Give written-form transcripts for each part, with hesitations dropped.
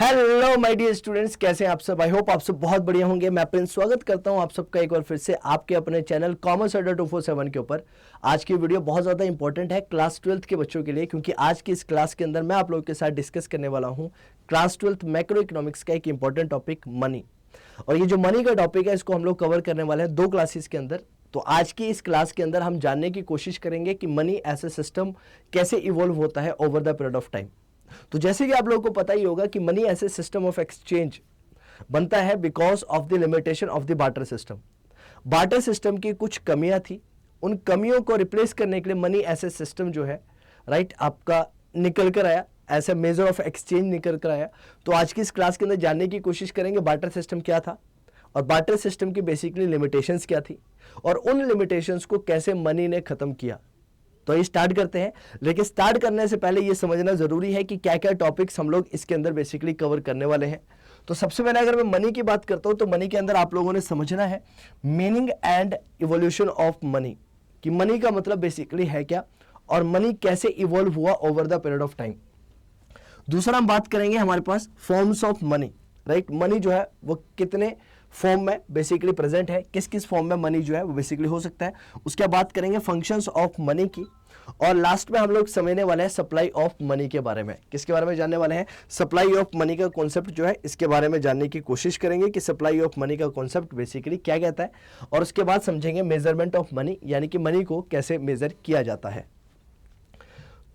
Hello my dear students, कैसे हैं आप सब। आई होप आप सब बहुत बढ़िया होंगे। मैं प्रिंस स्वागत करता हूं आप सबका एक बार फिर से आपके अपने चैनल कॉमर्स अड्डा 247 के ऊपर। आज की वीडियो बहुत ज़्यादा इंपॉर्टेंट है क्लास 12th के बच्चों के लिए, क्योंकि आज की इस क्लास के अंदर मैं आप लोगों के साथ डिस्कस करने वाला हूं क्लास 12th मैक्रो इकोनॉमिक्स का एक इंपॉर्टेंट टॉपिक मनी। और ये जो मनी का टॉपिक है इसको हम लोग कवर करने वाले हैं 2 क्लासेस के अंदर। तो आज की इस क्लास के अंदर हम जानने की कोशिश करेंगे कि मनी एज ए सिस्टम कैसे इवॉल्व होता है over the period of time. तो जैसे कि आप लोगों को पता ही होगा कि मनी ऐसे सिस्टम ऑफ एक्सचेंज बनता है because of the limitation of the barter system. Barter system की कुछ कमियां थी, उन कमियों को रिप्लेस करने के लिए मनी ऐसे सिस्टम जो है राइट आपका निकल कर आया, ऐसे मेजर ऑफ एक्सचेंज निकल कर आया। तो आज की इस क्लास के अंदर जानने की कोशिश करेंगे बार्टर सिस्टम क्या था और बार्टर सिस्टम की बेसिकली लिमिटेशंस क्या थी और उन लिमिटेशंस को कैसे मनी ने खत्म किया। तो ये स्टार्ट करते हैं, लेकिन स्टार्ट करने से पहले ये समझना जरूरी है कि क्या क्या टॉपिक्स हम लोग इसके अंदर बेसिकली कवर करने वाले हैं। तो सबसे पहले अगर मैं मनी की बात करता हूं तो मनी के अंदर आप लोगों ने समझना है meaning and evolution of money, कि मनी का मतलब बेसिकली है क्या और मनी कैसे इवॉल्व हुआ over the period of time. दूसरा हम बात करेंगे हमारे पास forms of money, right. Money जो है वो कितने फॉर्म में बेसिकली प्रेजेंट है, किस किस फॉर्म में मनी जो है वो बेसिकली हो सकता है। उसके बाद करेंगे फंक्शंस ऑफ मनी की, और लास्ट में हम लोग समझने वाले हैं सप्लाई ऑफ मनी के बारे में। किसके बारे में जानने वाले हैं? सप्लाई ऑफ मनी का कॉन्सेप्ट जो है इसके बारे में जानने की कोशिश करेंगे कि सप्लाई ऑफ मनी का कॉन्सेप्ट बेसिकली क्या कहता है। और उसके बाद समझेंगे मेजरमेंट ऑफ मनी, यानी कि मनी को कैसे मेजर किया जाता है।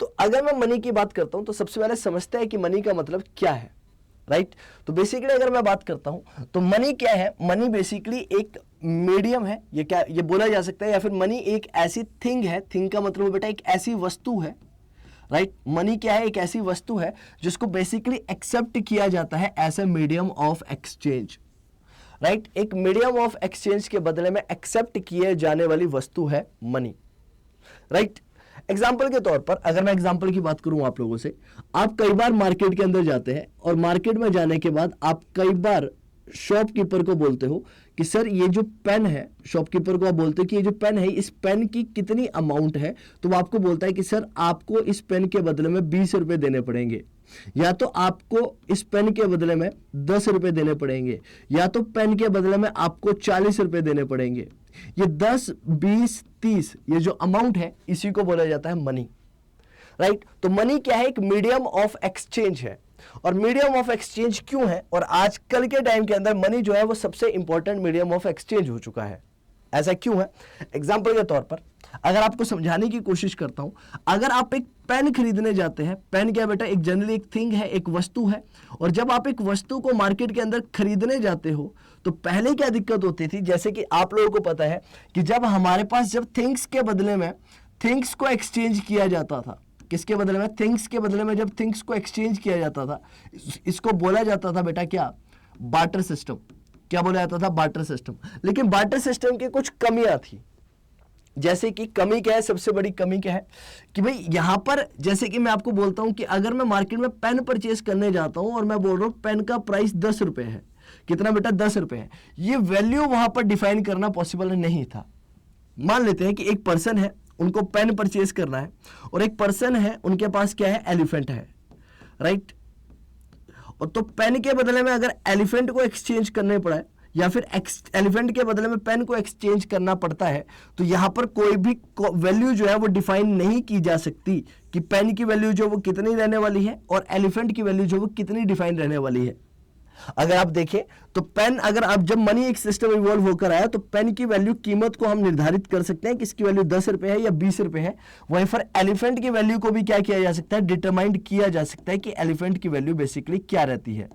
तो अगर मैं मनी की बात करता हूं तो सबसे पहले समझते हैं कि मनी का मतलब क्या है, राइट। तो बेसिकली अगर मैं बात करता हूं तो मनी क्या है? मनी बेसिकली एक मीडियम है, ये क्या ये बोला जा सकता है, या फिर मनी एक ऐसी थिंग है। थिंग का मतलब बेटा एक ऐसी वस्तु है, राइट। मनी क्या है? एक ऐसी वस्तु है जिसको बेसिकली एक्सेप्ट किया जाता है as a medium of exchange, right. एक मीडियम ऑफ एक्सचेंज के बदले में एक्सेप्ट किए जाने वाली वस्तु है मनी, राइट। एग्जाम्पल के तौर पर अगर मैं एग्जाम्पल की बात करूं आप लोगों से, आप कई बार मार्केट के अंदर जाते हैं और मार्केट में जाने के बाद आप कई बार शॉपकीपर को बोलते हो कि सर ये जो पेन है, शॉपकीपर को आप बोलते हो कि ये जो पेन है इस पेन की कितनी अमाउंट है, तो वो आपको बोलता है कि सर आपको इस पेन के बदले में 20 रुपए देने पड़ेंगे, या तो आपको इस पेन के बदले में 10 रुपए देने पड़ेंगे, या तो पेन के बदले में आपको 40 रुपए देने पड़ेंगे। ये 10, 20, 30 ये जो अमाउंट है इसी को बोला जाता है मनी, राइट। तो मनी क्या है? एक मीडियम ऑफ एक्सचेंज है। और मीडियम ऑफ एक्सचेंज क्यों है? और आजकल के टाइम के अंदर मनी जो है वो सबसे इंपॉर्टेंट मीडियम ऑफ एक्सचेंज हो चुका है। ऐसा क्यों है? एग्जाम्पल के तौर पर अगर आपको समझाने की कोशिश करता हूं, अगर आप एक पेन खरीदने जाते हैं, पेन क्या बेटा? एक जनरली एक थिंग है, एक वस्तु है। और जब आप एक वस्तु को मार्केट के अंदर खरीदने जाते हो तो पहले क्या दिक्कत होती थी, जैसे कि आप लोगों को पता है कि जब हमारे पास जब थिंग्स के बदले में थिंग्स को एक्सचेंज किया जाता था, किसके बदले में? थिंग्स के बदले में जब थिंग्स को एक्सचेंज किया जाता था, इसको बोला जाता था बेटा क्या? Barter system. क्या बोला जाता था? Barter system. लेकिन बार्टर सिस्टम की कुछ कमियां थी। जैसे कि कमी क्या है? सबसे बड़ी कमी क्या है कि भाई यहां पर जैसे कि मैं आपको बोलता हूं कि अगर मैं मार्केट में पेन परचेज करने जाता हूं और मैं बोल रहा हूं पेन का प्राइस 10 रुपए है। कितना बेटा? 10 रुपए है। ये वैल्यू वहां पर डिफाइन करना पॉसिबल नहीं था। मान लेते हैं कि एक पर्सन है, उनको पेन परचेज करना है, और एक पर्सन है उनके पास क्या है? एलिफेंट है, राइट। और तो पेन के बदले में अगर एलिफेंट को एक्सचेंज करने पड़ा है या फिर एलिफेंट के बदले में पेन को एक्सचेंज करना पड़ता है, तो यहां पर कोई भी वैल्यू जो है वो डिफाइन नहीं की जा सकती कि पेन की वैल्यू जो वो कितनी रहने वाली है और एलिफेंट की वैल्यू जो वो कितनी डिफाइन रहने वाली है। अगर आप देखें तो पेन, अगर आप जब मनी एक सिस्टम इवॉल्व होकर आया तो पेन की वैल्यू, कीमत को हम निर्धारित कर सकते हैं कि इसकी वैल्यू 10 रुपए है या 20 रुपए है। वहीं पर एलिफेंट की वैल्यू को भी क्या किया जा सकता है? डिटरमाइंड किया जा सकता है कि एलिफेंट की वैल्यू बेसिकली क्या रहती है।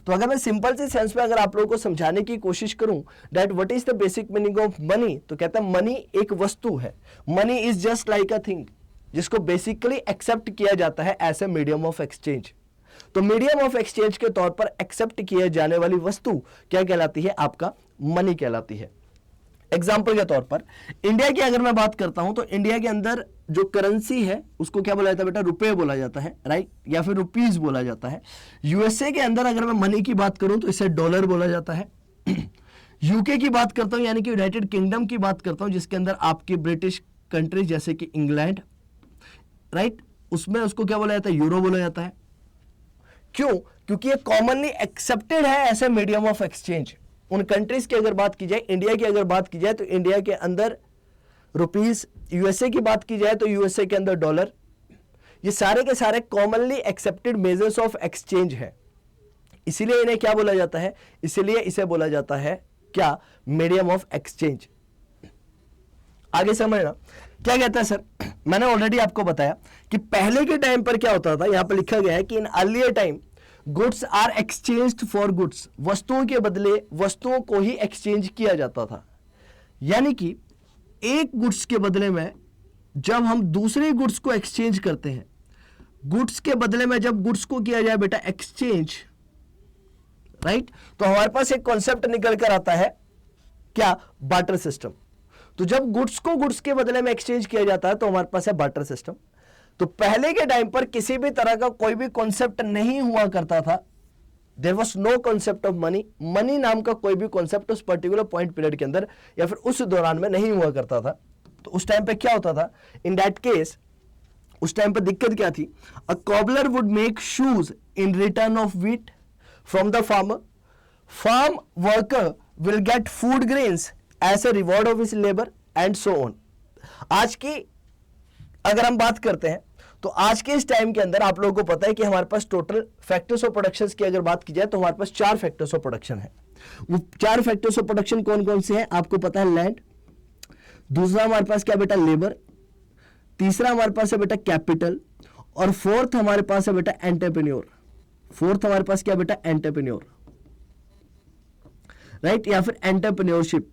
तो अगर मैं सिंपल से सेंस में अगर आप लोगों को समझाने की कोशिश करूं that what is the basic meaning of money, तो कहता है मनी एक वस्तु है। Money is just like a thing जिसको बेसिकली एक्सेप्ट किया जाता है as a medium of exchange. तो मीडियम ऑफ एक्सचेंज के तौर पर एक्सेप्ट किए जाने वाली वस्तु क्या कहलाती है? आपका मनी कहलाती है। एग्जाम्पल के तौर पर इंडिया की अगर मैं बात करता हूं तो इंडिया के अंदर जो करेंसी है उसको क्या बोला जाता है बेटा? रुपए बोला जाता है, राइट, या फिर रुपीज बोला जाता है। यूएसए के अंदर अगर मैं मनी की बात करूं तो इसे डॉलर बोला जाता है। यूके की बात करता हूं यानी कि यूनाइटेड किंगडम की बात करता हूं, जिसके अंदर आपकी ब्रिटिश कंट्री जैसे कि इंग्लैंड, राइट, उसमें उसको क्या बोला जाता है? यूरो बोला जाता है। क्यों? क्योंकि ये कॉमनली एक्सेप्टेड है ऐसे मीडियम ऑफ एक्सचेंज। उन कंट्रीज की अगर बात की जाए, इंडिया की अगर बात की जाए तो इंडिया के अंदर रुपीस, यूएसए की बात की जाए तो यूएसए के अंदर डॉलर, ये सारे के सारे commonly accepted measures of exchange है। इसीलिए इन्हें क्या बोला जाता है, इसीलिए इसे बोला जाता है क्या, मीडियम ऑफ एक्सचेंज। आगे समझना क्या कहता है सर, मैंने ऑलरेडी आपको बताया कि पहले के टाइम पर क्या होता था, यहां पर लिखा गया है कि in earlier time goods are exchanged for goods, वस्तुओं के बदले वस्तुओं को ही एक्सचेंज किया जाता था। यानी कि एक गुड्स के बदले में जब हम दूसरे गुड्स को एक्सचेंज करते हैं, गुड्स के बदले में जब गुड्स को किया जाए बेटा एक्सचेंज, राइट, तो हमारे पास एक कॉन्सेप्ट निकल कर आता है क्या, बार्टर सिस्टम। तो जब गुड्स को गुड्स के बदले में एक्सचेंज किया जाता है तो हमारे पास है बार्टर सिस्टम। तो पहले के टाइम पर किसी भी तरह का कोई भी कॉन्सेप्ट नहीं हुआ करता था, there was no concept of money, money नाम का कोई भी कॉन्सेप्ट उस पर्टिकुलर पॉइंट पीरियड के अंदर या फिर उस दौरान में नहीं हुआ करता था। तो उस टाइम पे क्या होता था, इन दैट केस उस टाइम पे दिक्कत क्या थी, a cobbler would make shoes in return of wheat from the farmer, farm worker will get food grains as a reward of his labour and so on. आज की अगर हम बात करते हैं तो आज के इस टाइम के अंदर आप लोगों को पता है कि हमारे पास टोटल फैक्टर्स ऑफ प्रोडक्शन की अगर बात की जाए तो हमारे पास 4 फैक्टर्स ऑफ प्रोडक्शन है। वो 4 फैक्टर्स ऑफ प्रोडक्शन कौन कौन से हैं आपको पता है, लैंड, दूसरा हमारे पास क्या बेटा लेबर, तीसरा हमारे पास है बेटा कैपिटल, और फोर्थ हमारे पास है बेटा एंटरप्रेन्योर। फोर्थ हमारे पास क्या बेटा, एंटरप्रेन्योर, राइट, या फिर एंटरप्रेन्योरशिप।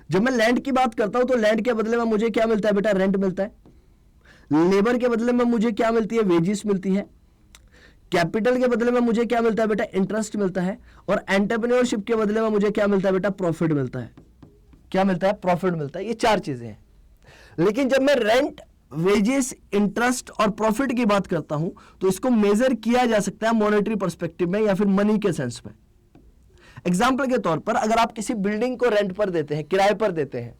जब मैं लैंड की बात करता हूं तो लैंड के बदले में मुझे क्या मिलता है बेटा, रेंट मिलता है। लेबर के बदले में मुझे क्या मिलती है, वेजेस मिलती है। कैपिटल के बदले में मुझे क्या मिलता है बेटा, इंटरेस्ट मिलता है। और एंटरप्रेन्योरशिप के बदले में मुझे क्या मिलता है बेटा, प्रॉफिट मिलता है। क्या मिलता है, प्रॉफिट मिलता है। ये 4 चीजें हैं। लेकिन जब मैं रेंट, वेजेस, इंटरेस्ट और प्रॉफिट की बात करता हूं तो इसको मेजर किया जा सकता है मॉनेटरी पर्सपेक्टिव में या फिर मनी के सेंस में। एग्जाम्पल के तौर पर अगर आप किसी बिल्डिंग को रेंट पर देते हैं, किराए पर देते हैं,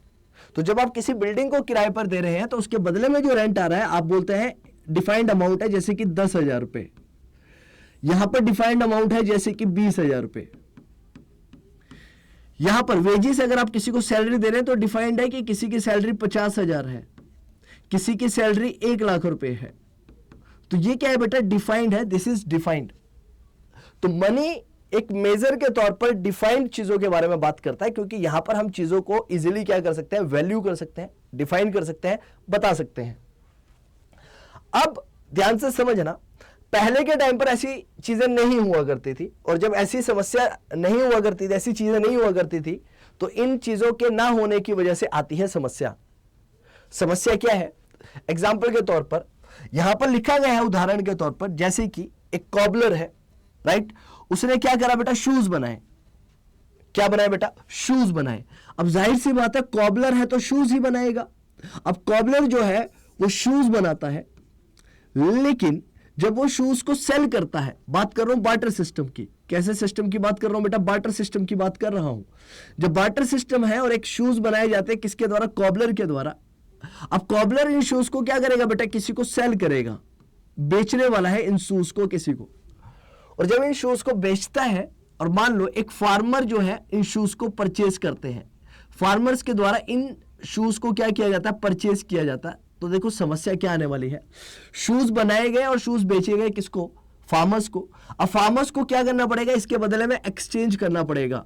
तो जब आप किसी बिल्डिंग को किराए पर दे रहे हैं तो उसके बदले में जो रेंट आ रहा है आप बोलते हैं डिफाइंड अमाउंट है, जैसे कि 10,000 रुपए। यहां पर डिफाइंड अमाउंट है जैसे कि 20,000 रुपए। यहां पर वेजेस अगर आप किसी को सैलरी दे रहे हैं तो डिफाइंड है कि किसी की सैलरी 50,000 है, किसी की सैलरी 1,00,000 रुपए है। तो ये क्या है बेटा, डिफाइंड है, दिस इज डिफाइंड। तो मनी एक मेजर के तौर पर डिफाइंड चीजों के बारे में बात करता है, क्योंकि यहां पर हम चीजों को इजीली क्या कर सकते हैं, वैल्यू कर सकते हैं, डिफाइन कर सकते हैं, बता सकते हैं। अब ध्यान से समझना, पहले के टाइम पर ऐसी चीजें नहीं हुआ करती थी, और जब ऐसी समस्या नहीं हुआ करती थी, ऐसी चीजें नहीं हुआ करती थी, तो इन चीजों के ना होने की वजह से आती है समस्या। समस्या क्या है, एग्जाम्पल के तौर पर यहां पर लिखा गया है उदाहरण के तौर पर, जैसे कि एक कॉबलर है, राइट, उसने क्या करा बेटा, शूज बनाए। क्या बनाए बेटा, शूज बनाए। अब जाहिर सी बात है कॉबलर है तो शूज ही बनाएगा। अब कॉबलर जो है वो शूज बनाता है, लेकिन जब वो शूज को सेल करता है, बात कर रहा हूं बार्टर सिस्टम की। कैसे सिस्टम की बात कर रहा हूं बेटा, बार्टर सिस्टम की बात कर रहा हूं। जब बार्टर सिस्टम है और एक शूज बनाए जाते हैं किसके द्वारा, कॉबलर के द्वारा। अब कॉबलर इन शूज को क्या करेगा बेटा, किसी को सेल करेगा, बेचने वाला है इन शूज को किसी को। और जब इन शूज को बेचता है, और मान लो एक फार्मर जो है इन शूज को परचेज करते हैं, फार्मर्स के द्वारा इन शूज को क्या किया जाता है, परचेज किया जाता है। तो देखो समस्या क्या आने वाली है, शूज बनाए गए और शूज बेचे गए किसको, फार्मर्स को। अब फार्मर्स को क्या करना पड़ेगा, इसके बदले में एक्सचेंज करना पड़ेगा।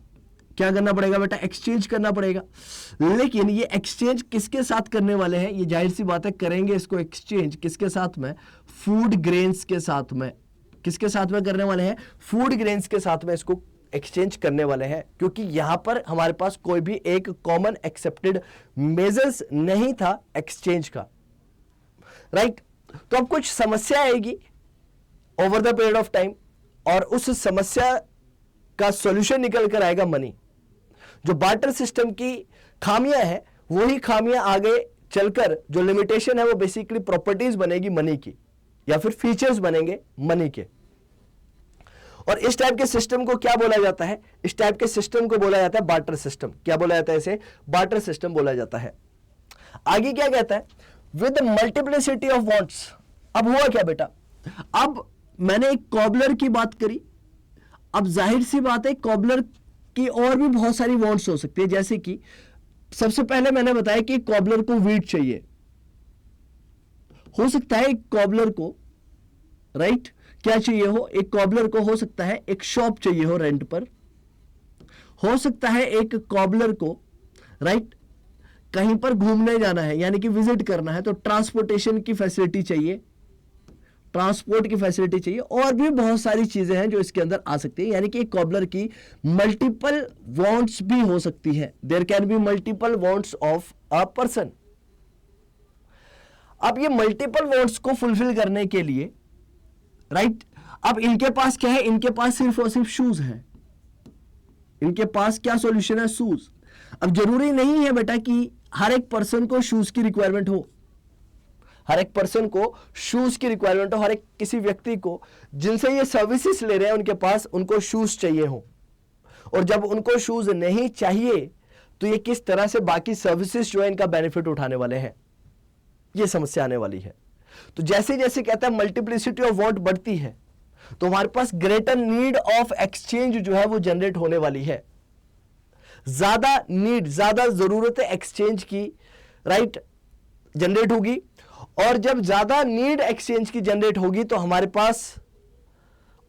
क्या करना पड़ेगा बेटा, एक्सचेंज करना पड़ेगा। लेकिन ये एक्सचेंज किसके साथ करने वाले हैं, ये जाहिर सी बात है करेंगे इसको एक्सचेंज किसके साथ में, फूड ग्रेन्स के साथ में। किसके साथ में करने वाले हैं, फूड ग्रेन्स के साथ में इसको एक्सचेंज करने वाले हैं, क्योंकि यहां पर हमारे पास कोई भी एक कॉमन एक्सेप्टेड मेजर्स नहीं था एक्सचेंज का, राइट। तो अब कुछ समस्या आएगी over the period of time, और उस समस्या का सॉल्यूशन निकल कर आएगा मनी। जो बार्टर सिस्टम की खामियां हैं, वही खामियां आगे चलकर जो लिमिटेशन है वो बेसिकली प्रॉपर्टीज बनेगी मनी की, या फिर फीचर्स बनेंगे मनी के। और इस टाइप के सिस्टम को क्या बोला जाता है, इस टाइप के सिस्टम को बोला जाता है बार्टर सिस्टम। क्या बोला जाता है इसे, बार्टर सिस्टम बोला जाता है। आगे क्या कहता है, विद मल्टीप्लिसिटी ऑफ वांट्स। अब हुआ क्या बेटा, अब मैंने एक कॉबलर की बात करी, अब जाहिर सी बात है कॉबलर की और भी बहुत सारी वॉन्ट्स हो सकती है, जैसे कि सबसे पहले मैंने बताया कि कॉबलर को वीट चाहिए, हो सकता है एक कॉबलर को राइट क्या चाहिए हो, एक कॉबलर को हो सकता है एक शॉप चाहिए हो रेंट पर, हो सकता है एक कॉबलर को राइट कहीं पर घूमने जाना है यानी कि विजिट करना है तो ट्रांसपोर्टेशन की फैसिलिटी चाहिए, ट्रांसपोर्ट की फैसिलिटी चाहिए, और भी बहुत सारी चीजें हैं जो इसके अंदर आ सकती है। यानी कि एक कॉबलर की मल्टीपल वांट्स भी हो सकती है, there can be multiple wants of a person. अब ये मल्टीपल वांट्स को फुलफिल करने के लिए राइट अब इनके पास क्या है, इनके पास सिर्फ और सिर्फ शूज है, इनके पास क्या सॉल्यूशन है, शूज। अब जरूरी नहीं है बेटा कि हर एक पर्सन को शूज की रिक्वायरमेंट हो, हर एक पर्सन को शूज की रिक्वायरमेंट हो, हर एक किसी व्यक्ति को जिनसे ये सर्विसेज ले रहे हैं उनके पास उनको शूज चाहिए हो, और जब उनको शूज नहीं चाहिए तो ये किस तरह से बाकी सर्विसेज जो है इनका बेनिफिट उठाने वाले हैं, ये समस्या आने वाली है। तो जैसे जैसे कहता है मल्टीप्लिसिटी ऑफ वांट बढ़ती है तो हमारे पास ग्रेटर नीड ऑफ एक्सचेंज जो है वो जनरेट होने वाली है, ज्यादा नीड, ज्यादा जरूरत है एक्सचेंज की राइट जनरेट होगी, और जब ज्यादा नीड एक्सचेंज की जनरेट होगी तो हमारे पास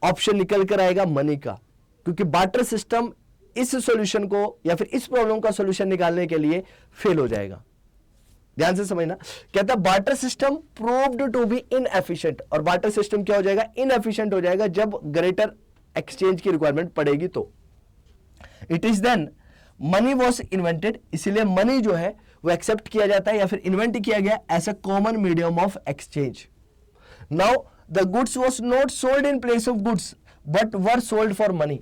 ऑप्शन निकल कर आएगा मनी का, क्योंकि बार्टर सिस्टम इस सॉल्यूशन को या फिर इस प्रॉब्लम का सॉल्यूशन निकालने के लिए फेल हो जाएगा। ध्यान से समझना, कहता है barter system proved to be inefficient, और बार्टर सिस्टम क्या हो जाएगा, इनएफिशिएंट हो जाएगा जब ग्रेटर एक्सचेंज की रिक्वायरमेंट पड़ेगी। तो it is then money was invented, इसीलिए मनी जो है वो एक्सेप्ट किया जाता है या फिर इन्वेंट किया गया as a common medium of exchange. Now the goods was not sold in place of goods but were sold for money.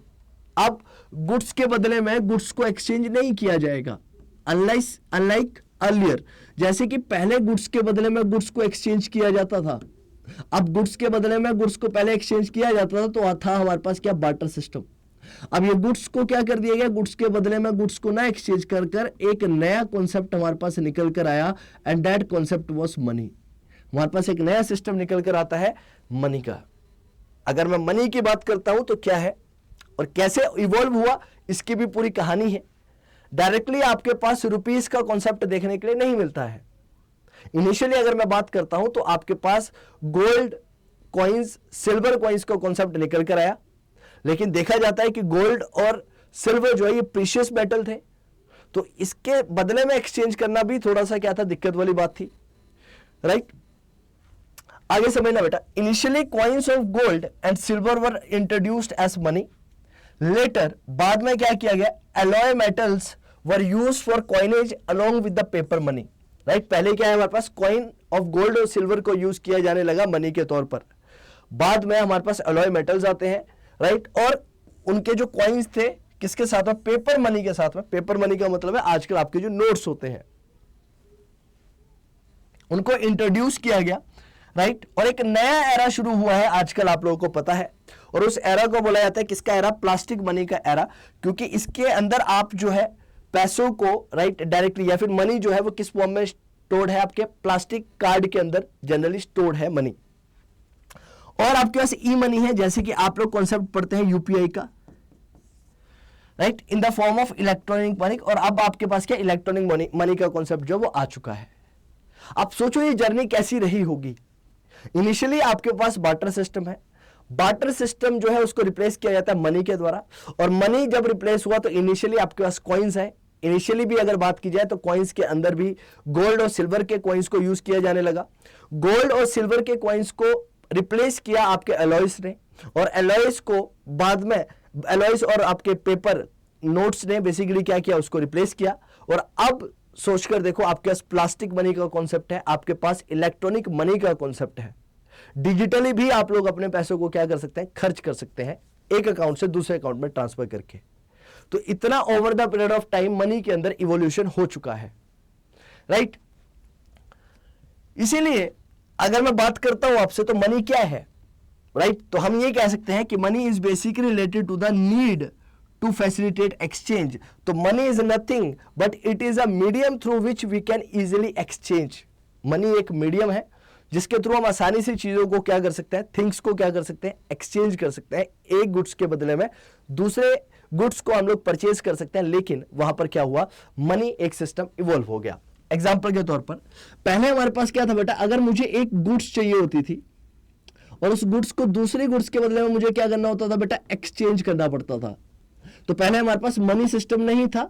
अब गुड्स के बदले में गुड्स को एक्सचेंज नहीं किया जाएगा, अनलाइक अर्लियर, जैसे कि पहले गुड्स के बदले में गुड्स को एक्सचेंज किया जाता था। अब गुड्स के बदले में गुड्स को पहले एक्सचेंज किया जाता था तो था हमारे पास क्या, बार्टर सिस्टम। अब ये गुड्स को क्या कर दिया गया, गुड्स के बदले में गुड्स को ना एक्सचेंज कर कर एक नया कॉन्सेप्ट हमारे पास निकल कर आया, and that concept was money. हमारे पास एक नया सिस्टम निकल कर आता है मनी का। अगर मैं मनी की बात करता हूं तो क्या है और कैसे इवॉल्व हुआ इसकी भी पूरी कहानी है। डायरेक्टली आपके पास रुपीस का कॉन्सेप्ट देखने के लिए नहीं मिलता है। इनिशियली अगर मैं बात करता हूं तो आपके पास गोल्ड कॉइन्स, सिल्वर कॉइन्स का कॉन्सेप्ट निकल कर आया, लेकिन देखा जाता है कि गोल्ड और सिल्वर जो है ये प्रीशियस मेटल थे, तो इसके बदले में एक्सचेंज करना भी थोड़ा सा क्या था, दिक्कत वाली बात थी, राइट। आगे समझना बेटा, initially coins of gold and silver were introduced as money, later बाद में क्या किया गया, alloy metals were used for coinage along with the paper money, right. पहले क्या है, हमारे पास कॉइन ऑफ गोल्ड और सिल्वर को यूज किया जाने लगा मनी के तौर पर, बाद में हमारे पास एलॉय मेटल्स आते हैं, राइट। और उनके जो कॉइन्स थे किसके साथ में, पेपर मनी के साथ में। पेपर मनी का मतलब है आजकल आपके जो नोट्स होते हैं उनको इंट्रोड्यूस किया गया, राइट। और एक नया एरा शुरू हुआ है आजकल, आप लोगों को पता है, और उस एरा को बोला जाता है किसका एरा, प्लास्टिक मनी का एरा, क्योंकि इसके अंदर आप जो है पैसों को राइट डायरेक्टली या फिर मनी जो है वो किस फॉर्म में स्टोर्ड है, आपके प्लास्टिक कार्ड के अंदर जनरली स्टोर्ड है मनी। और आपके पास ई मनी है, जैसे कि आप लोग कॉन्सेप्ट पढ़ते हैं यूपीआई का, right, in the form of electronic money. और अब आपके पास क्या, इलेक्ट्रॉनिक मनी का कॉन्सेप्ट जो वो आ चुका है। अब सोचो ये जर्नी कैसी रही होगी। इनिशियली आपके पास बार्टर सिस्टम है, बार्टर सिस्टम जो है उसको रिप्लेस किया जाता है मनी के द्वारा, और मनी जब रिप्लेस हुआ तो इनिशियली आपके पास कॉइन्स है। इनिशियली भी अगर बात की जाए तो कॉइन्स के अंदर भी गोल्ड और सिल्वर के कॉइन्स को यूज किया जाने लगा। गोल्ड और सिल्वर के कॉइन्स को रिप्लेस किया आपके एलॉयस ने, और एलॉयस को बाद में एलॉयस और आपके पेपर नोट्स ने बेसिकली क्या किया, उसको रिप्लेस किया। और अब सोचकर देखो, आपके पास प्लास्टिक मनी का कॉन्सेप्ट है, आपके पास इलेक्ट्रॉनिक मनी का कॉन्सेप्ट है। डिजिटली भी आप लोग अपने पैसों को क्या कर सकते हैं, खर्च कर सकते हैं, एक अकाउंट से दूसरे अकाउंट में ट्रांसफर करके। तो इतना over the period of time money के अंदर इवोल्यूशन हो चुका है, राइट। इसीलिए अगर मैं बात करता हूं आपसे तो मनी क्या है, राइट, तो हम ये कह सकते हैं कि money is basically related to the need to facilitate exchange. तो money is nothing but it is a medium through which we can easily exchange. Money एक मीडियम है जिसके थ्रू हम आसानी से चीजों को क्या कर सकते हैं, थिंग्स को क्या कर सकते हैं, एक्सचेंज कर सकते हैं। एक गुड्स के बदले में दूसरे गुड्स को हम लोग परचेज कर सकते हैं। लेकिन वहां पर क्या हुआ, मनी एक सिस्टम इवॉल्व हो गया। एग्जाम्पल के तौर पर पहले हमारे पास क्या था बेटा, अगर मुझे एक गुड्स चाहिए होती थी और उस गुड्स को दूसरे गुड्स के बदले में मुझे क्या करना होता था बेटा, एक्सचेंज करना पड़ता था। तो पहले हमारे पास मनी सिस्टम नहीं था,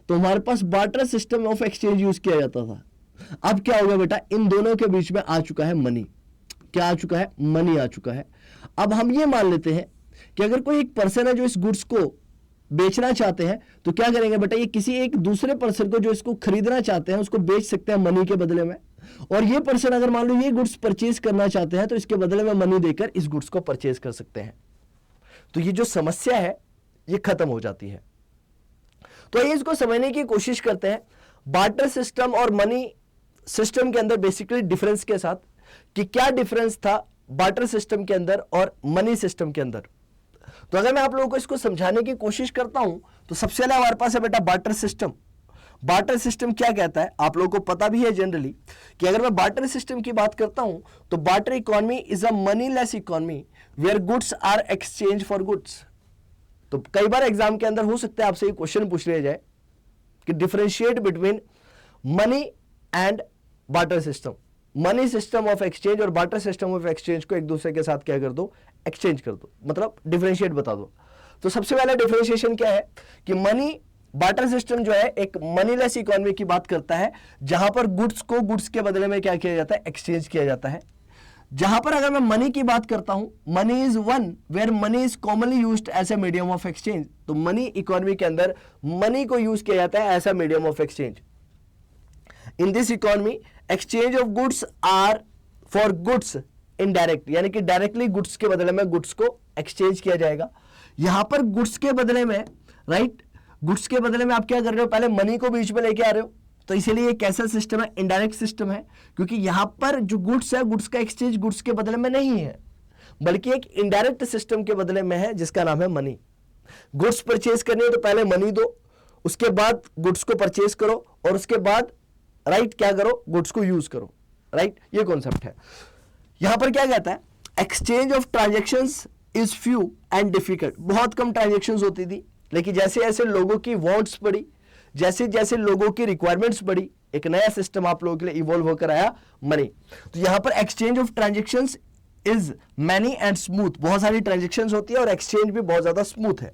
तो हमारे पास barter system of exchange use किया जाता था। अब क्या होगा बेटा, इन दोनों के बीच में आ चुका है मनी। क्या आ चुका है, मनी आ चुका है। अब हम ये मान लेते हैं कि अगर कोई एक पर्सन है जो इस गुड्स को बेचना चाहते हैं, तो क्या करेंगे बेटा, ये किसी एक दूसरे पर्सन को जो इसको खरीदना चाहते हैं उसको बेच सकते हैं मनी के बदले में। और ये पर्सन अगर मान लो ये गुड्स परचेज करना चाहते हैं तो इसके बदले में मनी देकर इस गुड्स को परचेज कर सकते हैं। तो ये जो समस्या है ये खत्म हो जाती है। तो ये इसको समझने की कोशिश करते हैं बार्टर सिस्टम और मनी सिस्टम के अंदर बेसिकली डिफरेंस के साथ, कि क्या डिफरेंस था बार्टर सिस्टम के अंदर और मनी सिस्टम के अंदर। तो अगर मैं आप लोगों को इसको समझाने की कोशिश करता हूं तो सबसे पहले हमारे पास है बेटा बार्टर सिस्टम। बार्टर सिस्टम क्या कहता है, आप लोगों को पता भी है जनरली कि अगर मैं बार्टर सिस्टम की बात करता हूं तो barter economy is a moneyless economy where goods are exchange for goods. तो कई बार एग्जाम के अंदर हो सकता है आपसे ये क्वेश्चन पूछ लिया जाए कि differentiate between money and barter system. Money system of exchange और बार्टर सिस्टम ऑफ एक्सचेंज को एक दूसरे के साथ क्या कर दो, एक्सचेंज कर दो, मतलब डिफरेंशिएट बता दो। तो सबसे पहला डिफरेंशिएशन क्या है कि मनी बार्टर सिस्टम जो है एक मनीलेस इकोनॉमी की बात करता है, जहां पर गुड्स को गुड्स के बदले में क्या किया जाता है, एक्सचेंज किया जाता है। जहां पर अगर मैं मनी की बात करता हूं, money is one where money is commonly used as a medium of exchange. तो मनी इकोनॉमी के अंदर मनी को यूज किया जाता है as a medium of exchange. In this economy exchange of goods are for goods indirect, यानी कि directly goods के बदले में गुड्स को एक्सचेंज किया जाएगा। यहां पर गुड्स के बदले में, राइट, गुड्स के बदले में आप क्या कर रहे हो, पहले मनी को बीच में लेके आ रहे हो। तो इसीलिए कैसा सिस्टम है, इनडायरेक्ट सिस्टम है, क्योंकि यहां पर जो गुड्स है गुड्स का एक्सचेंज गुड्स के बदले में नहीं है, बल्कि एक इनडायरेक्ट सिस्टम के बदले में है जिसका नाम है मनी। गुड्स परचेज करनी है तो पहले मनी दो, उसके बाद गुड्स को परचेज करो और उसके बाद राइट क्या करो, गुड्स को यूज करो, राइट। ये कॉन्सेप्ट है। यहां पर क्या कहता है, exchange of transactions is few and difficult. बहुत कम ट्रांजेक्शंस होती थी, लेकिन जैसे जैसे लोगों की वांट्स बढ़ी, जैसे जैसे लोगों की रिक्वायरमेंट्स बढ़ी, एक नया सिस्टम आप लोगों के लिए इवॉल्व होकर आया, मनी। तो यहां पर exchange of transactions is many and smooth. बहुत सारी ट्रांजेक्शंस होती है और एक्सचेंज भी बहुत ज्यादा स्मूथ है।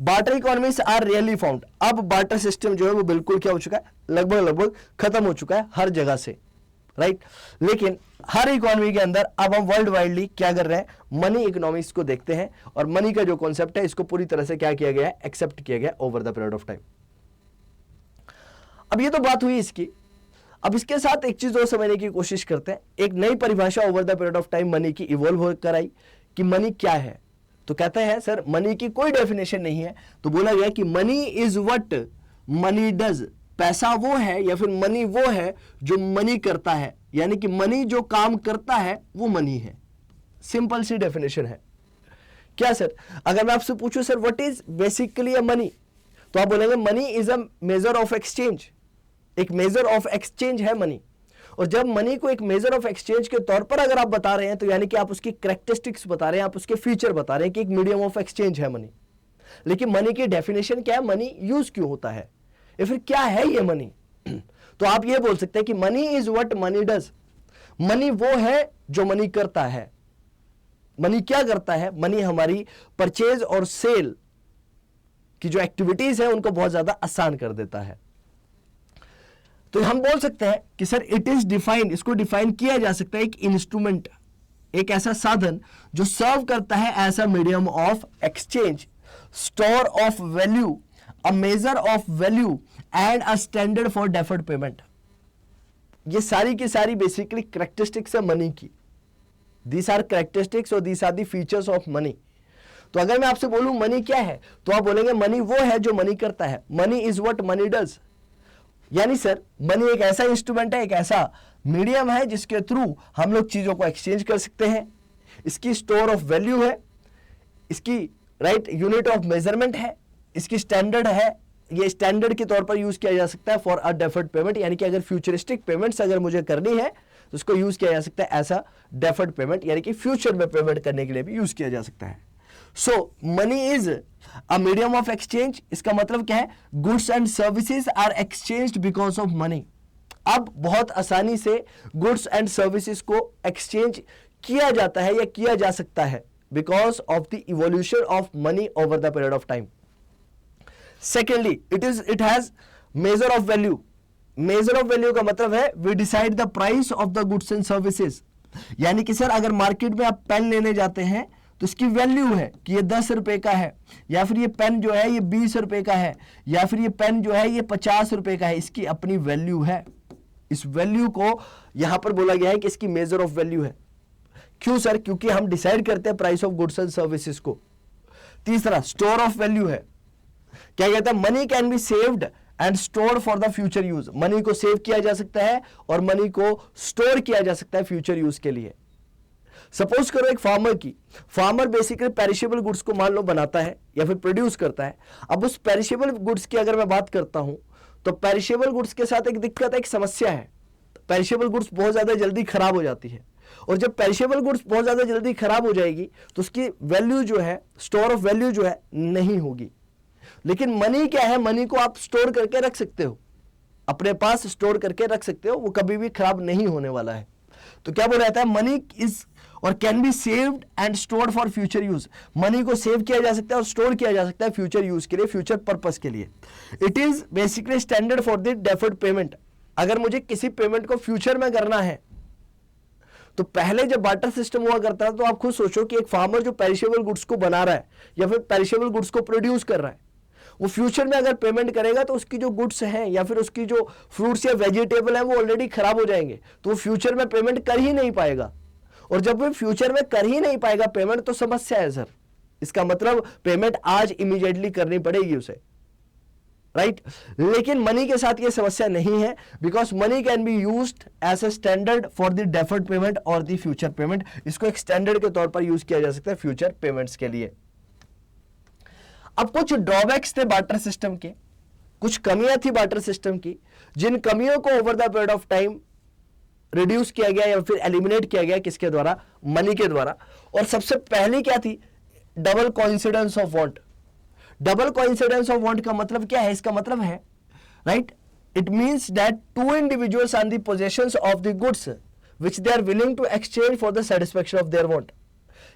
Barter economies are really found. अब बार्टर सिस्टम जो है वो बिल्कुल क्या हो चुका है, लगभग खत्म हो चुका है हर जगह से, राइट। लेकिन हर इकोनॉमी के अंदर अब हम वर्ल्ड वाइडली क्या कर रहे हैं, मनी इकोनॉमिक्स को देखते हैं और मनी का जो कॉन्सेप्ट है इसको पूरी तरह से क्या किया गया है, एक्सेप्ट किया गया over the period of time. अब ये तो बात हुई इसकी। अब इसके साथ एक चीज और समझने की कोशिश करते हैं। एक नई परिभाषा over the period of time money की इवॉल्व होकर आई कि मनी क्या है। तो कहते हैं सर मनी की कोई डेफिनेशन नहीं है। तो बोला गया कि money is what money does. पैसा वो है या फिर मनी वो है जो मनी करता है, यानी कि मनी जो काम करता है वो मनी है। सिंपल सी डेफिनेशन है। क्या सर, अगर मैं आपसे पूछूं sir what is basically a money, तो आप बोलेंगे money is a measure of exchange. एक मेजर ऑफ एक्सचेंज है मनी। और जब मनी को एक मेजर ऑफ एक्सचेंज के तौर पर अगर आप बता रहे हैं तो यानी कि आप उसकी कैरेक्टरिस्टिक्स बता रहे हैं, आप उसके फीचर बता रहे हैं कि एक मीडियम ऑफ एक्सचेंज है मनी। लेकिन मनी की डेफिनेशन क्या है, मनी यूज क्यों होता है, या फिर क्या है ये मनी। तो आप ये बोल सकते हैं कि money is what money does. Money वो है जो मनी करता है। मनी क्या करता है, मनी हमारी परचेज और सेल की जो एक्टिविटीज है उनको बहुत ज्यादा आसान कर देता है। तो हम बोल सकते हैं कि सर इट इज डिफाइंड, इसको डिफाइन किया जा सकता है एक इंस्ट्रूमेंट, एक ऐसा साधन जो सर्व करता है as a medium of exchange, store of value, a measure of value and a standard for deferred payment. ये सारी की सारी बेसिकली कैरेक्टरिस्टिक्स है मनी की। दीज आर कैरेक्टरिस्टिक्स और these are the features of money. तो अगर मैं आपसे बोलूं मनी क्या है, तो आप बोलेंगे मनी वो है जो मनी करता है। Money is what money does. यानी सर मनी एक ऐसा इंस्ट्रूमेंट है, एक ऐसा मीडियम है जिसके थ्रू हम लोग चीजों को एक्सचेंज कर सकते हैं। इसकी स्टोर ऑफ वैल्यू है, इसकी राइट यूनिट ऑफ मेजरमेंट है, इसकी स्टैंडर्ड है। ये स्टैंडर्ड के तौर पर यूज किया जा सकता है फॉर अ डेफर्ड पेमेंट, यानी कि अगर फ्यूचरिस्टिक पेमेंट्स अगर मुझे करनी है तो इसको यूज किया जा सकता है ऐसा डेफर्ड पेमेंट, यानी कि फ्यूचर में पेमेंट करने के लिए भी यूज किया जा सकता है। So money is a medium of exchange. इसका मतलब क्या है? Goods and services are exchanged because of money. अब बहुत आसानी से गुड्स एंड सर्विसेज को एक्सचेंज किया जाता है या किया जा सकता है because of the evolution of money over the period of time. Secondly, it has measure of value. Measure of value का मतलब है we decide the price of the goods and services. यानी कि सर अगर मार्केट में आप pen लेने जाते हैं तो इसकी वैल्यू है कि ये 10 रुपए का है, या फिर ये पेन जो है ये 20 रुपए का है, या फिर ये पेन जो है ये 50 रुपए का है। इसकी अपनी वैल्यू है। इस वैल्यू को यहां पर बोला गया है कि इसकी मेजर ऑफ वैल्यू है। क्यों सर? क्योंकि हम डिसाइड करते हैं price of goods and services को। तीसरा, स्टोर ऑफ वैल्यू है। क्या कहता है? Money can be saved and store for the future use. Money को सेव किया जा सकता है और मनी को स्टोर किया जा सकता है फ्यूचर यूज के लिए। सपोज करो एक फार्मर बेसिकली पेरिशेबल गुड्स को मान लो बनाता है या फिर प्रोड्यूस करता है। अब उस पेरिशेबल गुड्स की अगर मैं बात करता हूं तो पेरिशेबल गुड्स के साथ एक दिक्कत है, एक समस्या है। पेरिशेबल गुड्स बहुत ज्यादा जल्दी खराब हो जाती है, और जब पेरिशेबल गुड्स बहुत ज्यादा जल्दी खराब हो जाएगी तो उसकी वैल्यू जो है, स्टोर ऑफ वैल्यू जो है, नहीं होगी। लेकिन मनी क्या है? मनी को आप स्टोर करके रख सकते हो, अपने पास स्टोर करके रख सकते हो, वो कभी भी खराब नहीं होने वाला है। तो क्या बोला जाता है? मनी इज और can be saved and stored for future use. Money को सेव किया जा सकता है और स्टोर किया जा सकता है फ्यूचर यूज के लिए, फ्यूचर पर्पस के लिए। It is basically standard for the deferred payment. अगर मुझे किसी पेमेंट को फ्यूचर में करना है तो पहले जब बार्टर सिस्टम हुआ करता था तो आप खुद सोचो कि एक फार्मर जो पेरिशेबल गुड्स को बना रहा है या फिर पेरिशेबल गुड्स को प्रोड्यूस कर रहा है, वो फ्यूचर में अगर पेमेंट करेगा तो उसकी जो गुड्स हैं या फिर उसकी जो फ्रूट्स या वेजिटेबल है वो ऑलरेडी खराब हो जाएंगे, तो वो फ्यूचर में पेमेंट कर ही नहीं पाएगा। और जब वो फ्यूचर में कर ही नहीं पाएगा पेमेंट तो समस्या है सर। इसका मतलब पेमेंट आज इमीडिएटली करनी पड़ेगी उसे, राइट? लेकिन मनी के साथ ये समस्या नहीं है, because money can be used as a standard for the deferred payment और द फ्यूचर पेमेंट। इसको एक स्टैंडर्ड के तौर पर यूज किया जा सकता है फ्यूचर पेमेंट्स के लिए। अब कुछ ड्रॉबैक्स थे बार्टर सिस्टम के, कुछ कमियां थी बार्टर सिस्टम की, जिन कमियों को over the period of time reduce किया गया या फिर एलिमिनेट किया गया, किसके द्वारा? मनी के द्वारा। और सबसे पहली क्या थी? Double coincidence of want. Double coincidence of want का मतलब क्या है? इसका मतलब है, right, it means that two individuals are the possessions of the goods which they are willing to exchange for the satisfaction of their want.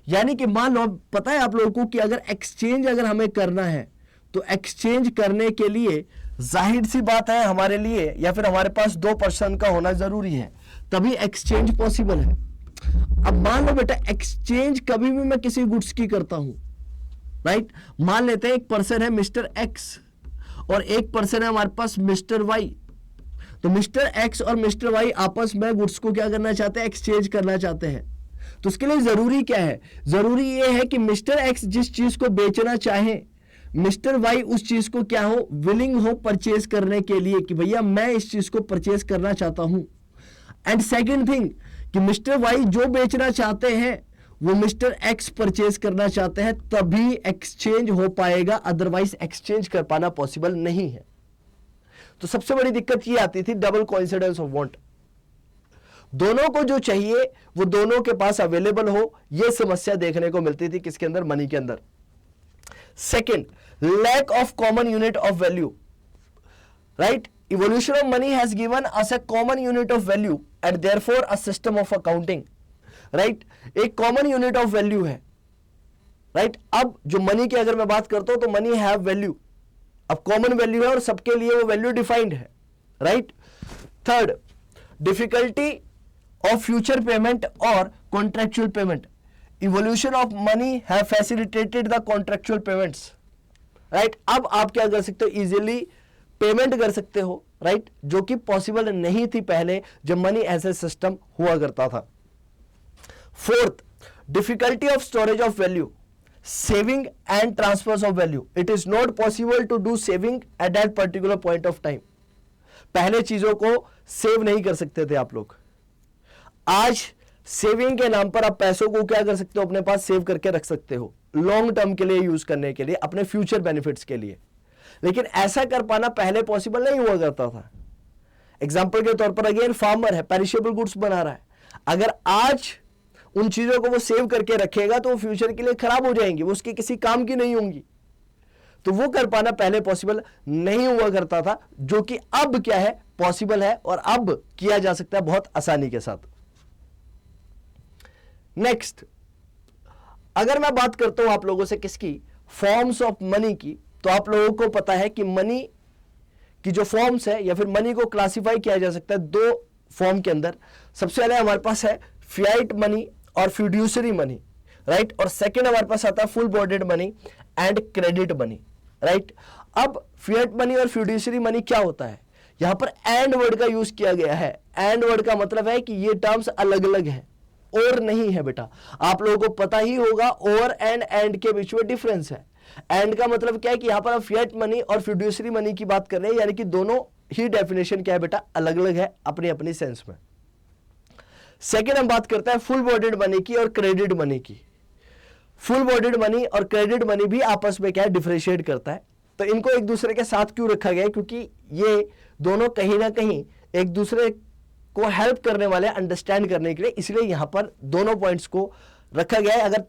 यानी कि मान लो, पता है आप लोगों को कि अगर एक्सचेंज अगर हमें करना है तो एक्सचेंज करने के लिए जाहिर सी बात है हमारे लिए या फिर हमारे पास 2 पर्सन का होना जरूरी है, तभी एक्सचेंज पॉसिबल है। अब मान लो बेटा एक्सचेंज कभी भी मैं किसी गुड्स की करता हूं, राइट? मान लेते हैं एक पर्सन है मिस्टर एक्स और एक पर्सन है हमारे पास मिस्टर वाई। तो मिस्टर एक्स और मिस्टर वाई आपस में गुड्स को क्या करना चाहते हैं? एक्सचेंज करना चाहते हैं। तो उसके लिए जरूरी क्या है? जरूरी यह है कि मिस्टर एक्स जिस चीज को बेचना चाहे, मिस्टर वाई उस चीज को क्या हो? विलिंग हो परचेज करने के लिए, कि भैया मैं इस चीज को परचेज करना चाहता हूं। एंड सेकेंड थिंग कि मिस्टर वाई जो बेचना चाहते हैं वो मिस्टर एक्स परचेज करना चाहते हैं, तभी एक्सचेंज हो पाएगा, अदरवाइज एक्सचेंज कर पाना पॉसिबल नहीं है। तो सबसे बड़ी दिक्कत ये आती थी, डबल कोइंसिडेंस ऑफ वांट। दोनों को जो चाहिए वो दोनों के पास अवेलेबल हो, यह समस्या देखने को मिलती थी किसके अंदर? मनी के अंदर। Second, lack of common unit of value, right? Evolution of money has given us a common unit of value and therefore a system of accounting, right? एक common unit of value है, right? अब जो money की अगर मैं बात करता हूं तो money have value, अब common value है और सबके लिए वो value defined है, right? Third, difficulty of future payment or contractual payment. Evolution of money have facilitated the contractual payments, right? अब आप क्या कर सकते हो? easily पेमेंट कर सकते हो, राइट? जो कि पॉसिबल नहीं थी पहले जब मनी ऐसे सिस्टम हुआ करता था। Fourth, difficulty of storage of value, saving and transfers of value. It is not possible to do saving at that particular point of time. पहले चीजों को सेव नहीं कर सकते थे आप लोग। आज सेविंग के नाम पर आप पैसों को क्या कर सकते हो? अपने पास सेव करके रख सकते हो, लॉन्ग टर्म के लिए यूज करने के लिए, अपने फ्यूचर बेनिफिट्स के लिए। लेकिन ऐसा कर पाना पहले पॉसिबल नहीं हुआ करता था। एग्जाम्पल के तौर पर अगेन फार्मर है, पेरिशेबल गुड्स बना रहा है। अगर आज उन चीजों को वो सेव करके रखेगा तो वो फ्यूचर के लिए खराब हो जाएंगी, वो उसके किसी काम की नहीं होंगी। तो वो कर पाना पहले पॉसिबल नहीं हुआ करता था, जो कि अब क्या है, पॉसिबल है और अब किया जा सकता है बहुत आसानी के साथ। नेक्स्ट, अगर मैं बात करता हूं आप लोगों से किसकी, फॉर्म्स ऑफ मनी की, तो आप लोगों को पता है कि मनी की जो फॉर्म्स है या फिर मनी को क्लासिफाई किया जा सकता है दो फॉर्म के अंदर। सबसे पहले हमारे पास है फियाट मनी और फिड्यूसरी मनी, राइट। और सेकंड हमारे पास आता है full bodied money and credit money, right. अब फियाट मनी और फिड्यूसरी मनी क्या होता है, यहां पर एंड वर्ड का यूज किया गया है। एंड वर्ड का मतलब है कि ये टर्म्स अलग अलग है और नहीं है बेटा। आप लोगों को पता ही होगा और एंड के बीच में डिफरेंस है। एंड का मतलब क्या है कि यहां पर हम फियाट मनी और फिड्यूसरी मनी की बात कर रहे हैं, यानी कि दोनों ही डेफिनेशन क्या है बेटा, अलग अलग है अपनी अपनी सेंस में। सेकेंड हम बात करते हैं फुल बॉडीड मनी की और क्रेडिट मनी की। फुल बॉडीड मनी और क्रेडिट मनी भी आपस में क्या है, डिफरेंशिएट करता है। तो इनको एक दूसरे के साथ क्यों रखा गया है, क्योंकि ये दोनों कहीं ना कहीं एक दूसरे को हेल्प करने वाले, अंडरस्टैंड करने के लिए, इसलिए यहां पर दोनों पॉइंट्स को रखा गया है। अगर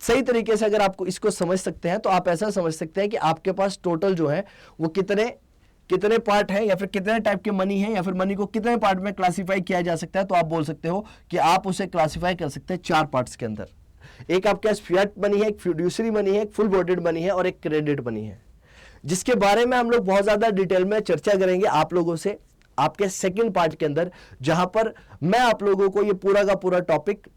सही तरीके से अगर आपको इसको समझ सकते हैं तो आप ऐसा समझ सकते हैं कि आपके पास टोटल जो है वो कितने पार्ट है या फिर कितने टाइप के मनी है या फिर मनी को कितने पार्ट में क्लासिफाई किया जा सकता है। तो आप बोल सकते हो कि आप उसे क्लासिफाई कर सकते हैं 4 पार्ट्स के अंदर। एक आपके पास फियाट मनी है, एक फिड्यूसरी मनी है, एक फुल बॉडीड मनी है और एक क्रेडिट मनी है, जिसके बारे में हम लोग बहुत ज्यादा डिटेल में चर्चा करेंगे आप लोगों से आपके सेकंड पार्ट के अंदर, जहां पर मैं आप लोगों को ये पूरा का पूरा टॉपिक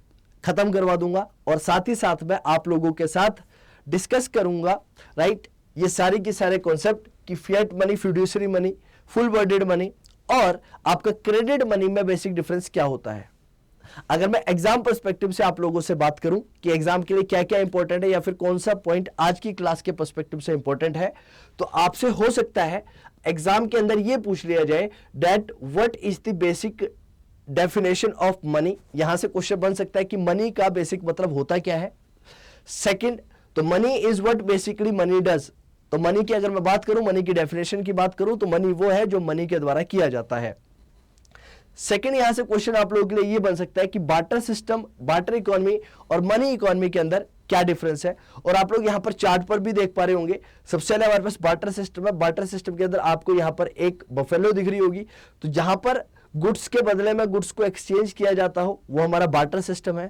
खत्म करवा दूंगा और साथ ही साथ में आप लोगों के साथ डिस्कस करूंगा, राइट, ये सारी के सारे कॉन्सेप्ट कि Fiat money, fiduciary money, full bodied money और आपका क्रेडिट मनी में बेसिक डिफरेंस क्या होता है। अगर मैं एग्जाम पर्सपेक्टिव से आप लोगों से बात करूं कि एग्जाम के लिए क्या क्या इंपॉर्टेंट है या फिर कौन सा पॉइंट आज की क्लास के पर्सपेक्टिव से इंपॉर्टेंट है, तो आपसे हो सकता है एग्जाम के अंदर यह पूछ लिया जाए that what is the basic definition of money. यहां से क्वेश्चन बन सकता है कि मनी का बेसिक मतलब होता क्या है। सेकंड, तो money is what basically money does. तो मनी की अगर मैं बात करूं, मनी की डेफिनेशन की बात करूं, तो मनी वो है जो मनी के द्वारा किया जाता है। सेकंड, यहां से क्वेश्चन आप लोगों के लिए ये बन सकता है कि बार्टर सिस्टम, बार्टर इकोनॉमी और मनी इकोनॉमी के अंदर क्या डिफरेंस है। और आप लोग यहां पर चार्ट पर भी देख पा रहे होंगे, सबसे पहले हमारे पास बार्टर सिस्टम है। बार्टर सिस्टम के अंदर आपको यहां पर एक बफेलो दिख रही होगी, तो जहां पर गुड्स के बदले में गुड्स को एक्सचेंज किया जाता हो वो हमारा बार्टर सिस्टम है।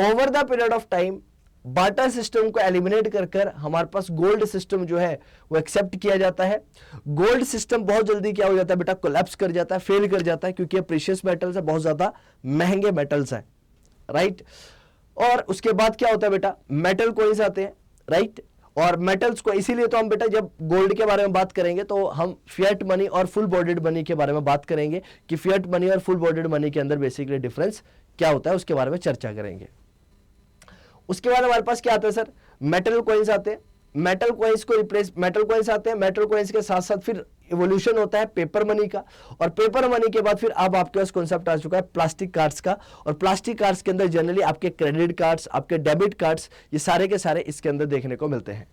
Over the period of time barter system को एलिमिनेट कर कर हमारे पास गोल्ड सिस्टम जो है वो एक्सेप्ट किया जाता है। गोल्ड सिस्टम बहुत जल्दी क्या हो जाता है बेटा, कोलैप्स कर जाता है, फेल कर जाता है, क्योंकि ये प्रीशियस मेटल्स है, बहुत ज्यादा महंगे मेटल्स हैं, राइट। और उसके बाद क्या होता है बेटा, मेटल कॉइंस आते हैं, राइट। और मेटल्स को इसीलिए तो हम बेटा जब गोल्ड के बारे में बात करेंगे तो हम फियाट मनी और फुल बॉडीड मनी के बारे में बात करेंगे कि फियाट मनी और फुल बॉडीड मनी के अंदर बेसिकली डिफरेंस क्या होता है, उसके बारे में चर्चा करेंगे। उसके बाद हमारे पास क्या आता है सर, मेटल कॉइंस आते हैं। मेटल कॉइंस को रिप्लेस, मेटल कॉइंस आते हैं, मेटल कॉइंस के साथ साथ फिर इवोल्यूशन होता है पेपर मनी का, और पेपर मनी के बाद फिर अब आपके पास कॉन्सेप्ट आ चुका है प्लास्टिक कार्ड्स का। और प्लास्टिक कार्ड्स के अंदर जनरली आपके क्रेडिट कार्ड्स, आपके डेबिट कार्ड्स, ये सारे के सारे इसके अंदर देखने को मिलते हैं,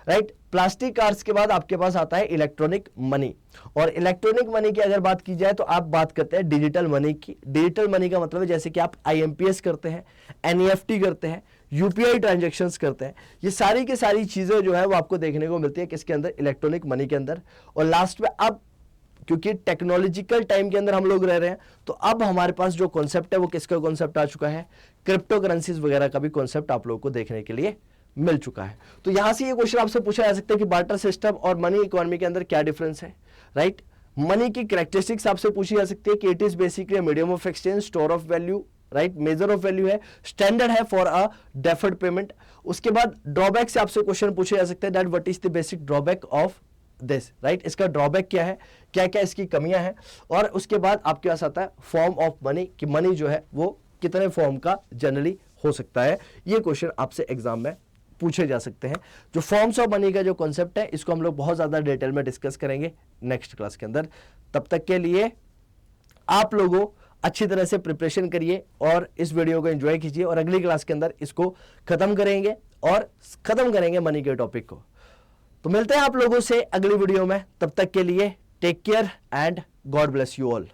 राइट। प्लास्टिक कार्ड्स के बाद आपके पास आता है इलेक्ट्रॉनिक मनी। और इलेक्ट्रॉनिक मनी की अगर बात की जाए तो आप बात करते हैं डिजिटल मनी की। डिजिटल मनी का मतलब है जैसे कि आप IMPS करते हैं, NEFT करते हैं, UPI ट्रांजैक्शंस करते हैं, ये सारी की सारी चीजें जो है वो आपको देखने को मिलती है किसके अंदर, इलेक्ट्रॉनिक मनी के अंदर। और लास्ट में अब क्योंकि टेक्नोलॉजिकल टाइम के अंदर हम लोग रह रहे हैं, तो अब हमारे पास जो कॉन्सेप्ट है वो किसका कॉन्सेप्ट आ चुका है, क्रिप्टो करेंसीज वगैरह का भी कॉन्सेप्ट आप लोगों को देखने के लिए मिल चुका है। तो यहां से ये क्वेश्चन आपसे पूछा जा सकता है कि बार्टर सिस्टम और मनी इकोनॉमी के अंदर क्या डिफरेंस है, राइट। मनी की कैरेक्टरिस्टिक्स आपसे पूछी जा सकती है कि it is basically medium of exchange, store of value, right, major of value है, स्टैंडर्ड है फॉर अ डेफर्ड पेमेंट। उसके बाद ड्रॉबैक से आपसे क्वेश्चन पूछे जा सकते हैं that what is the basic drawback of this, right, इसका ड्रॉबैक क्या है, क्या क्या इसकी कमियां हैं। और उसके बाद आपके पास आता है फॉर्म ऑफ मनी कि मनी जो है वो कितने फॉर्म का जनरली हो सकता है। ये क्वेश्चन आपसे एग्जाम में पूछे जा सकते हैं। जो फॉर्म्स ऑफ मनी का जो कॉन्सेप्ट है इसको हम लोग बहुत ज्यादा डिटेल में डिस्कस करेंगे नेक्स्ट क्लास के अंदर। तब तक के लिए आप लोगों अच्छी तरह से प्रिपरेशन करिए और इस वीडियो को एंजॉय कीजिए, और अगली क्लास के अंदर इसको खत्म करेंगे और खत्म करेंगे मनी के टॉपिक को। तो मिलते हैं आप लोगों से अगली वीडियो में, तब तक के लिए take care and God bless you all.